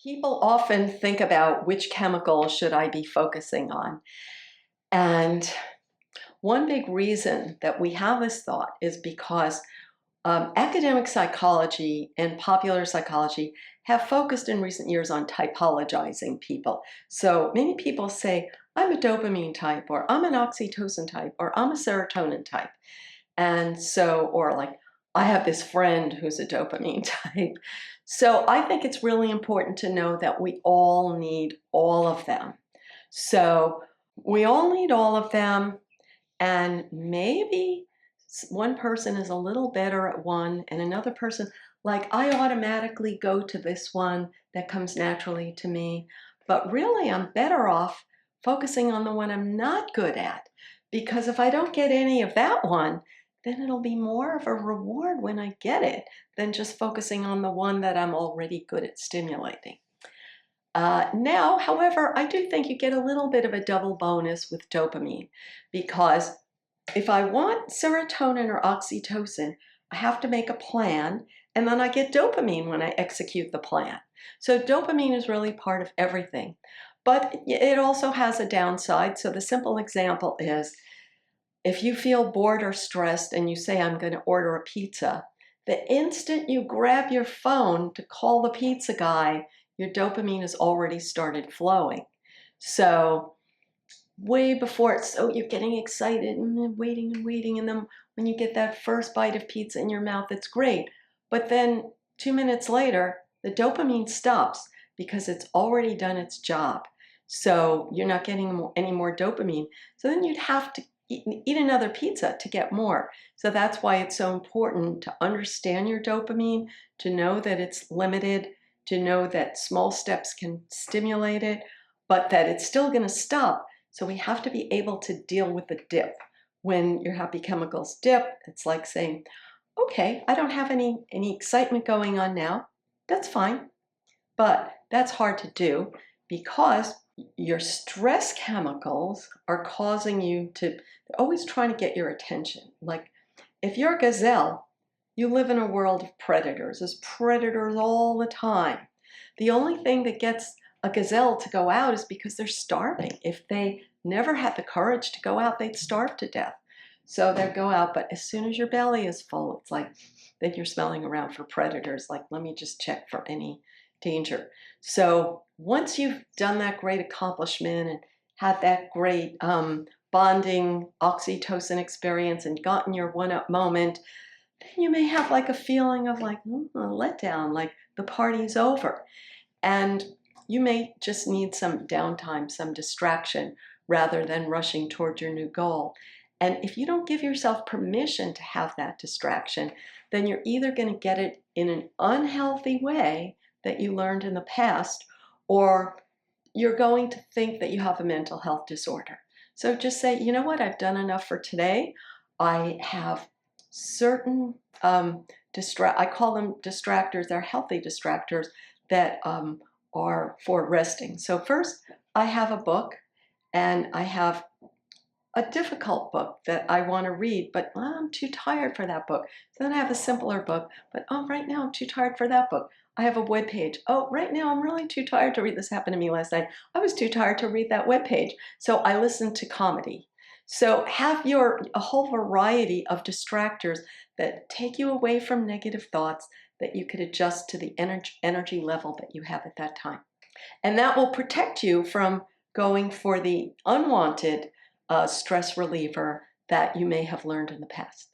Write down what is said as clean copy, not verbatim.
People often think about which chemical should I be focusing on. And one big reason that we have this thought is because academic psychology and popular psychology have focused in recent years on typologizing people. So many people say, I'm a dopamine type, or I'm an oxytocin type, or I'm a serotonin type. And so, or like, I have this friend who's a dopamine type. So I think it's really important to know that we all need all of them. So we all need all of them, and maybe one person is a little better at one, and another person, like I automatically go to this one that comes naturally to me. But really, I'm better off focusing on the one I'm not good at, because if I don't get any of that one, then it'll be more of a reward when I get it than just focusing on the one that I'm already good at stimulating. Now, however, I do think you get a little bit of a double bonus with dopamine, because if I want serotonin or oxytocin, I have to make a plan, and then I get dopamine when I execute the plan. So dopamine is really part of everything. But it also has a downside. So the simple example is, if you feel bored or stressed and you say, I'm going to order a pizza, the instant you grab your phone to call the pizza guy, your dopamine has already started flowing. So way before it's, so you're getting excited and then waiting and waiting. And then when you get that first bite of pizza in your mouth, it's great. But then 2 minutes later, the dopamine stops because it's already done its job. So you're not getting any more dopamine. So then you'd have to eat another pizza to get more. So that's why it's so important to understand your dopamine, to know that it's limited, to know that small steps can stimulate it, but that it's still going to stop. So we have to be able to deal with the dip. When your happy chemicals dip, it's like saying, okay, I don't have any excitement going on now. That's fine. But that's hard to do because your stress chemicals are causing you to, they're always trying to get your attention. Like if you're a gazelle, you live in a world of predators. There's predators all the time. The only thing that gets a gazelle to go out is because they're starving. If they never had the courage to go out, they'd starve to death. So they'd go out, but as soon as your belly is full, it's like, then you're smelling around for predators, like, let me just check for any danger. So once you've done that great accomplishment and had that great bonding oxytocin experience and gotten your one-up moment, then you may have like a feeling of like a letdown, like the party's over. And you may just need some downtime, some distraction, rather than rushing toward your new goal. And if you don't give yourself permission to have that distraction, then you're either going to get it in an unhealthy way that you learned in the past, or you're going to think that you have a mental health disorder. So just say, you know what, I've done enough for today. I have certain, I call them distractors, they're healthy distractors that are for resting. So first, I have a book, and I have a difficult book that I want to read, but I'm too tired for that book. So then I have a simpler book, but right now I'm too tired for that book. I have a web page. Oh, right now I'm really too tired to read. This happened to me last night. I was too tired to read that web page. So I listened to comedy. So have a whole variety of distractors that take you away from negative thoughts that you could adjust to the energy level that you have at that time. And that will protect you from going for the unwanted stress reliever that you may have learned in the past.